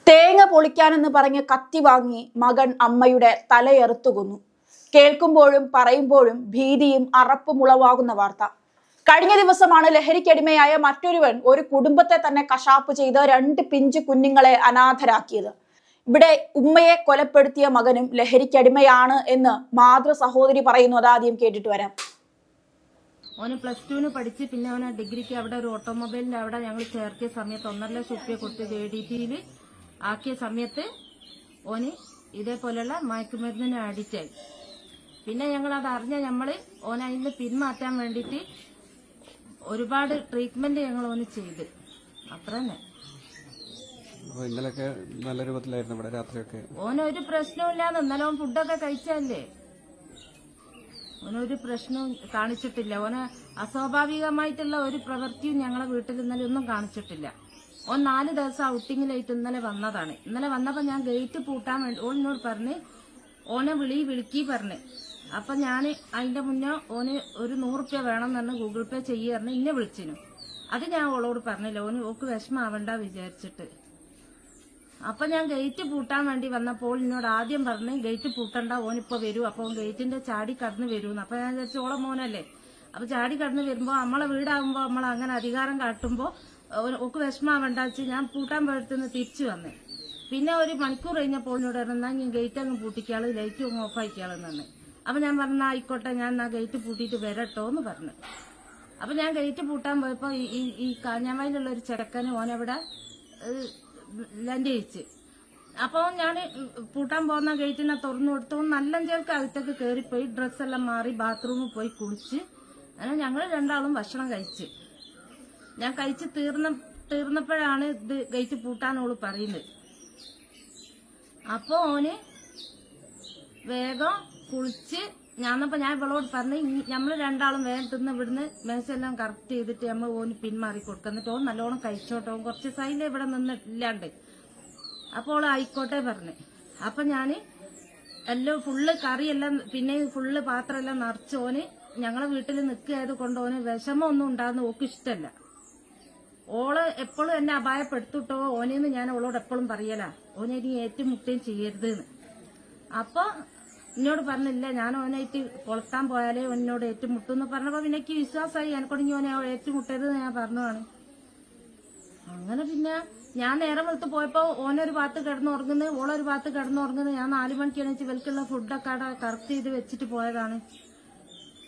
തേങ്ങ പൊളിക്കാനെന്ന് പറഞ്ഞ് കത്തി വാങ്ങി മകൻ അമ്മയുടെ തലയെറുത്തു കൊന്നു. കേൾക്കുമ്പോഴും പറയുമ്പോഴും ഭീതിയും അറപ്പും ഉളവാകുന്ന വാർത്ത. കഴിഞ്ഞ ദിവസമാണ് ലഹരിക്കടിമയായ മറ്റൊരുവൻ ഒരു കുടുംബത്തെ തന്നെ കശാപ്പ് ചെയ്ത് 2 പിഞ്ചു കുഞ്ഞുങ്ങളെ അനാഥരാക്കിയത്. ഇവിടെ ഉമ്മയെ കൊലപ്പെടുത്തിയ മകനും ലഹരിക്കടിമയാണ് എന്ന് മാതൃ സഹോദരി പറയുന്നു. അതാദ്യം കേട്ടിട്ട് വരാം. ഓന് +2 പഠിച്ച് പിന്നെ അവനെ ഡിഗ്രിക്ക് അവിടെ ഒരു ഓട്ടോമൊബൈലിന്റെ അവിടെ ഞങ്ങൾ ചേർത്തിയ സമയത്ത് 1.5 ലക്ഷം റുപ്യ കൊടുത്ത് JDPയിൽ ആക്കിയ സമയത്ത് ഓന് ഇതേപോലെയുള്ള മയക്കുമരുന്നിന് അഡിക്റ്റായി. പിന്നെ ഞങ്ങൾ അത് അറിഞ്ഞ നമ്മള് ഓനെ അതിന് പിന്മാറ്റാൻ വേണ്ടിയിട്ട് ഒരുപാട് ട്രീറ്റ്മെന്റ് ഞങ്ങൾ ഓന് ചെയ്ത്. അത്ര തന്നെ. ഇന്നലൊക്കെ നല്ല രൂപത്തിലായിരുന്നു ഇവിടെ രാത്രിയൊക്കെ. ഓനൊരു പ്രശ്നമില്ലാന്ന്. ഇന്നലെ ഓൻ ഫുഡൊക്കെ കഴിച്ചല്ലേ. ഓനൊരു പ്രശ്നവും കാണിച്ചിട്ടില്ല. ഓന് അസ്വാഭാവികമായിട്ടുള്ള ഒരു പ്രവൃത്തിയും ഞങ്ങളെ വീട്ടിൽ ഇന്നലെ ഒന്നും കാണിച്ചിട്ടില്ല. ഓൻ 4 ദിവസം ഔട്ടിങ്ങിലായിട്ട് ഇന്നലെ വന്നതാണ്. ഇന്നലെ വന്നപ്പോ ഞാൻ ഗേറ്റ് പൂട്ടാൻ വേണ്ടി ഓനോട് പറഞ്ഞ് ഓനെ വിളിക്കി പറഞ്ഞ്. അപ്പൊ ഞാൻ അതിന്റെ മുന്നേ ഓന് ഒരു 100 റുപ്യ വേണം എന്ന് ഗൂഗിൾ പേ ചെയ്യാറിന് ഇന്നെ വിളിച്ചിനു. അത് ഞാൻ ഓളോട് പറഞ്ഞില്ല. ഓക്ക് വിഷമാവണ്ട വിചാരിച്ചിട്ട്. അപ്പൊ ഞാൻ ഗേറ്റ് പൂട്ടാൻ വേണ്ടി വന്നപ്പോൾ എന്നോട് ആദ്യം പറഞ്ഞ് ഗേറ്റ് പൂട്ടണ്ട, ഓനിപ്പോ വരൂ. അപ്പൊ ഗേറ്റിന്റെ ചാടി കടന്ന് വരൂന്ന്. അപ്പൊ ഞാൻ വിചാരിച്ചു ഓളെ മോനല്ലേ, അപ്പൊ ചാടി കടന്ന് വരുമ്പോ നമ്മളെ വീടാകുമ്പോ നമ്മൾ അങ്ങനെ അധികാരം കാട്ടുമ്പോ ഓക്ക് വിഷമാവണ്ട വെച്ച് ഞാൻ പൂട്ടാൻ പോയടുത്തുനിന്ന് തിരിച്ചു വന്നേ. പിന്നെ ഒരു മണിക്കൂർ കഴിഞ്ഞപ്പോൾ എന്നോട് പറഞ്ഞാൽ ഞാൻ ഗേറ്റ് അങ്ങ് പൂട്ടിക്കാള്, ലൈറ്റ് അങ്ങ് ഓഫ് ആക്കിയാളെന്ന് തന്നെ. അപ്പൊ ഞാൻ പറഞ്ഞ ആയിക്കോട്ടെ, ഞാൻ ആ ഗേറ്റ് പൂട്ടിയിട്ട് വരട്ടോ എന്ന് പറഞ്ഞു. അപ്പൊ ഞാൻ ഗേറ്റ് പൂട്ടാൻ പോയപ്പോ ഈ കാഞ്ഞാമയിലുള്ള ഒരു ചെറുക്കന് ഓനവിടെ ലാൻഡ് ചെയ്യിച്ച്. അപ്പോൾ ഞാൻ പൂട്ടാൻ പോകുന്ന ഗേറ്റിനെ തുറന്നു കൊടുത്തു. നല്ല ചേർക്ക് അകത്തേക്ക് കയറിപ്പോയി ഡ്രസ്സെല്ലാം മാറി ബാത്റൂമിൽ പോയി കുളിച്ച് അങ്ങനെ ഞങ്ങൾ രണ്ടാളും ഭക്ഷണം കഴിച്ച്. ഞാൻ കഴിച്ച് തീർന്നപ്പോഴാണ് ഇത് ഗേറ്റ് പൂട്ടാനോള് പറയുന്നത്. അപ്പോൾ ഓന് വേഗം കുളിച്ച് ഞാൻ ഇവളോട് പറഞ്ഞ് നമ്മൾ രണ്ടാളും വേഗം തിന്ന് ഇവിടുന്ന് മേശെല്ലാം കറക്റ്റ് ചെയ്തിട്ട് നമ്മൾ ഓന് പിന്മാറി കൊടുക്കുക. എന്നിട്ട് ഓൻ നല്ലോണം കഴിച്ചോട്ടോ, കുറച്ച് സൈഡിൽ ഇവിടെ നിന്നില്ലാണ്ട്. അപ്പോൾ ആയിക്കോട്ടെ പറഞ്ഞ്. അപ്പൊ ഞാൻ എല്ലാം ഫുള്ള് കറിയെല്ലാം പിന്നെ ഫുള്ള് പാത്രമെല്ലാം നിറച്ച് ഓന് ഞങ്ങളെ വീട്ടിൽ നിൽക്കുകയത് കൊണ്ട് ഓന് വിഷമമൊന്നും ഉണ്ടാകുന്ന ഓക്ക് ഇഷ്ടമല്ല. ഓള് എപ്പോഴും എന്നെ അപായപ്പെടുത്തിട്ടോ ഓനെന്ന് ഞാൻ ഓളോട് എപ്പോഴും പറയലാ, ഓനെ ഇനി ഏറ്റുമുട്ടുകയും ചെയ്യരുത് എന്ന്. അപ്പൊ എന്നോട് പറഞ്ഞില്ല, ഞാൻ ഓനായിട്ട് കൊളത്താൻ പോയാലേ എന്നോട് ഏറ്റുമുട്ടും എന്ന് പറഞ്ഞപ്പോ പിന്നെ എനിക്ക് വിശ്വാസമായി. എനക്കൊടുങ്ങി ഓനെ ഏറ്റുമുട്ടരുത് ഞാൻ പറഞ്ഞതാണ്. അങ്ങനെ പിന്നെ ഞാൻ നേരം വെളുത്ത് പോയപ്പോ ഓനൊരു ഭാഗത്ത് കിടന്നുറങ്ങുന്നു, ഓളൊരു ഭാഗത്ത് കിടന്നുറങ്ങുന്നു. ഞാൻ 4 മണിക്ക് എണീച്ച് ഇവൽക്കുള്ള ഫുഡൊക്കെ അവിടെ കറക്റ്റ് ചെയ്ത് വെച്ചിട്ട് പോയതാണ്.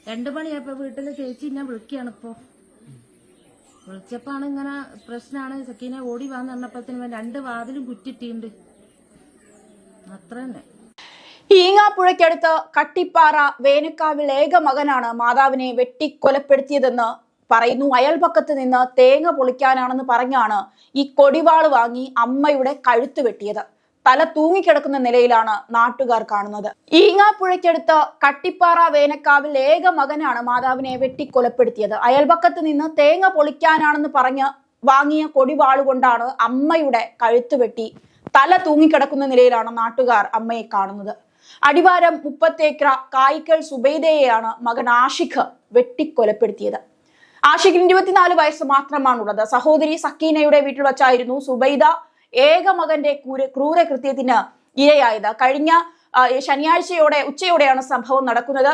2 മണിയായപ്പോ വീട്ടിലെ ചേച്ചി എന്നെ വിളിക്കുകയാണ്. ഇപ്പോ വിളിച്ചപ്പാണ് ഇങ്ങനെ പ്രശ്നമാണ്, സക്കീനെ ഓടി വന്ന് പറഞ്ഞപ്പത്തിന് 2 വാതിലും കുറ്റിട്ടുണ്ട്. അത്ര തന്നെ. ഈങ്ങാപ്പുഴയ്ക്കടുത്ത് കട്ടിപ്പാറ വേനക്കാവിൽ ഏക മകനാണ് മാതാവിനെ വെട്ടിക്കൊലപ്പെടുത്തിയതെന്ന് പറയുന്നു. അയൽപക്കത്ത് നിന്ന് തേങ്ങ പൊളിക്കാനാണെന്ന് പറഞ്ഞാണ് ഈ കൊടിവാള് വാങ്ങി അമ്മയുടെ കഴുത്ത് വെട്ടിയത്. തല തൂങ്ങിക്കിടക്കുന്ന നിലയിലാണ് നാട്ടുകാർ കാണുന്നത്. ഈങ്ങാപ്പുഴയ്ക്കടുത്ത് കട്ടിപ്പാറ വേനക്കാവിൽ ഏക മകനാണ് മാതാവിനെ വെട്ടിക്കൊലപ്പെടുത്തിയത്. അയൽപക്കത്ത് നിന്ന് തേങ്ങ പൊളിക്കാനാണെന്ന് പറഞ്ഞ് വാങ്ങിയ കൊടിവാളുകൊണ്ടാണ് അമ്മയുടെ കഴുത്ത് വെട്ടി തല തൂങ്ങിക്കിടക്കുന്ന നിലയിലാണ് നാട്ടുകാർ അമ്മയെ കാണുന്നത്. അടിവാരം 30 ഏക്കർ കായിക്കൽ സുബൈദയെയാണ് മകൻ ആഷിഖ് വെട്ടിക്കൊലപ്പെടുത്തിയത്. ആഷിഖിന് 24 വയസ്സ് മാത്രമാണുള്ളത്. സഹോദരി സക്കീനയുടെ വീട്ടിൽ വച്ചായിരുന്നു സുബൈദ ഏക മകന്റെ ക്രൂരകൃത്യത്തിന് ഇരയായത്. കഴിഞ്ഞ ഉച്ചയോടെയാണ് സംഭവം നടക്കുന്നത്.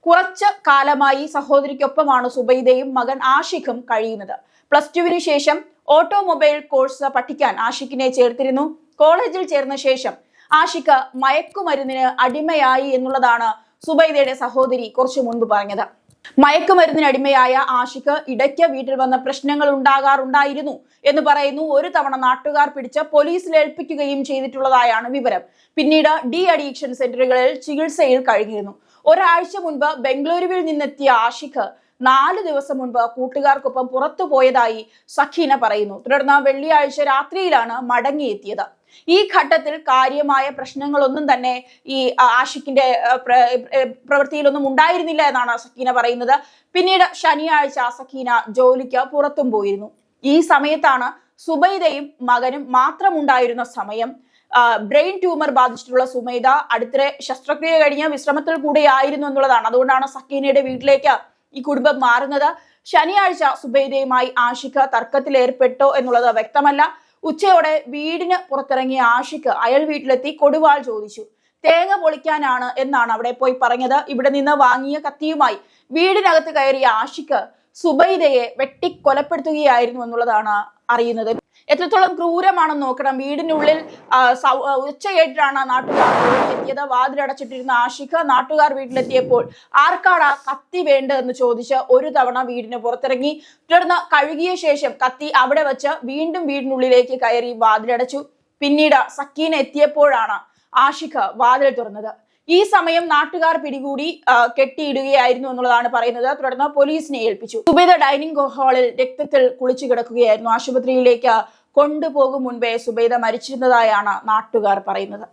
കുറച്ച് കാലമായി സഹോദരിക്കൊപ്പമാണ് സുബൈദയും മകൻ ആഷിഖും കഴിയുന്നത്. +2 ശേഷം ഓട്ടോമൊബൈൽ കോഴ്സ് പഠിക്കാൻ ആഷിഖിനെ ചേർത്തിരുന്നു. കോളേജിൽ ചേർന്ന ശേഷം ആഷിഖ് മയക്കുമരുന്നിന് അടിമയായി എന്നുള്ളതാണ് സുബൈദയുടെ സഹോദരി കുറച്ചു മുൻപ് പറഞ്ഞത്. മയക്കുമരുന്നിന് അടിമയായ ആഷിഖ് ഇടയ്ക്ക് വീട്ടിൽ വന്ന പ്രശ്നങ്ങൾ ഉണ്ടാകാറുണ്ടായിരുന്നു എന്ന് പറയുന്നു. ഒരു തവണ നാട്ടുകാർ പിടിച്ച് പോലീസിൽ ഏൽപ്പിക്കുകയും ചെയ്തിട്ടുള്ളതായാണ് വിവരം. പിന്നീട് ഡി അഡിക്ഷൻ സെന്ററുകളിൽ ചികിത്സയിൽ കഴിഞ്ഞിരുന്നു. ഒരാഴ്ച മുൻപ് ബംഗളൂരുവിൽ നിന്നെത്തിയ ആഷിഖ് 4 ദിവസം മുൻപ് കൂട്ടുകാർക്കൊപ്പം പുറത്തു പോയതായി സഖീന പറയുന്നു. തുടർന്ന് വെള്ളിയാഴ്ച രാത്രിയിലാണ് മടങ്ങിയെത്തിയത്. ഈ ഘട്ടത്തിൽ കാര്യമായ പ്രശ്നങ്ങളൊന്നും തന്നെ ഈ ആഷിഖിന്റെ പ്രവൃത്തിയിലൊന്നും ഉണ്ടായിരുന്നില്ല എന്നാണ് സക്കീന പറയുന്നത്. പിന്നീട് ശനിയാഴ്ച സക്കീന ജോലിക്ക് പുറത്തും പോയിരുന്നു. ഈ സമയത്താണ് സുബൈദയും മകനും മാത്രമുണ്ടായിരുന്ന സമയം. ബ്രെയിൻ ട്യൂമർ ബാധിച്ചിട്ടുള്ള സുബൈദ അടുത്തിടെ ശസ്ത്രക്രിയ കഴിഞ്ഞ് വിശ്രമത്തിൽ കൂടെയായിരുന്നു എന്നുള്ളതാണ്. അതുകൊണ്ടാണ് സക്കീനയുടെ വീട്ടിലേക്ക് ഈ കുടുംബം മാറുന്നത്. ശനിയാഴ്ച സുബൈദയുമായി ആഷിഖ് തർക്കത്തിൽ ഏർപ്പെട്ടോ എന്നുള്ളത് വ്യക്തമല്ല. ഉച്ചയോടെ വീടിന് പുറത്തിറങ്ങിയ ആഷിഖ് അയൽ വീട്ടിലെത്തി കൊടുവാൾ ചോദിച്ചു. തേങ്ങ പൊളിക്കാനാണ് എന്നാണ് അവിടെ പോയി പറഞ്ഞത്. ഇവിടെ നിന്ന് വാങ്ങിയ കത്തിയുമായി വീടിനകത്ത് കയറിയ ആഷിഖ് സുബൈദയെ വെട്ടിക്കൊലപ്പെടുത്തുകയായിരുന്നു എന്നുള്ളതാണ് അറിയുന്നത്. എത്രത്തോളം ക്രൂരമാണെന്ന് നോക്കണം. വീടിനുള്ളിൽ ഉച്ച കേട്ടിട്ടാണ് നാട്ടുകാർ എത്തിയത്. വാതിലടച്ചിട്ടിരുന്ന ആഷിഖ് നാട്ടുകാർ വീട്ടിലെത്തിയപ്പോൾ ആർക്കാണ് കത്തി വേണ്ടതെന്ന് ചോദിച്ച് ഒരു തവണ വീടിന് പുറത്തിറങ്ങി. തുടർന്ന് കഴുകിയ ശേഷം കത്തി അവിടെ വെച്ച് വീണ്ടും വീടിനുള്ളിലേക്ക് കയറി വാതിലടച്ചു. പിന്നീട് സക്കീന എത്തിയപ്പോഴാണ് ആഷിഖ് വാതിൽ തുറന്നത്. ഈ സമയം നാട്ടുകാർ പിടികൂടി കെട്ടിയിടുകയായിരുന്നു എന്നുള്ളതാണ് പറയുന്നത്. തുടർന്ന് പോലീസിനെ ഏൽപ്പിച്ചു. സുബൈദ ഡൈനിങ് ഹാളിൽ രക്തത്തിൽ കുളിച്ചു കിടക്കുകയായിരുന്നു. ആശുപത്രിയിലേക്ക് കൊണ്ടുപോകും മുൻപേ സുബൈദ മരിച്ചിരുന്നതായാണ് നാട്ടുകാർ പറയുന്നത്.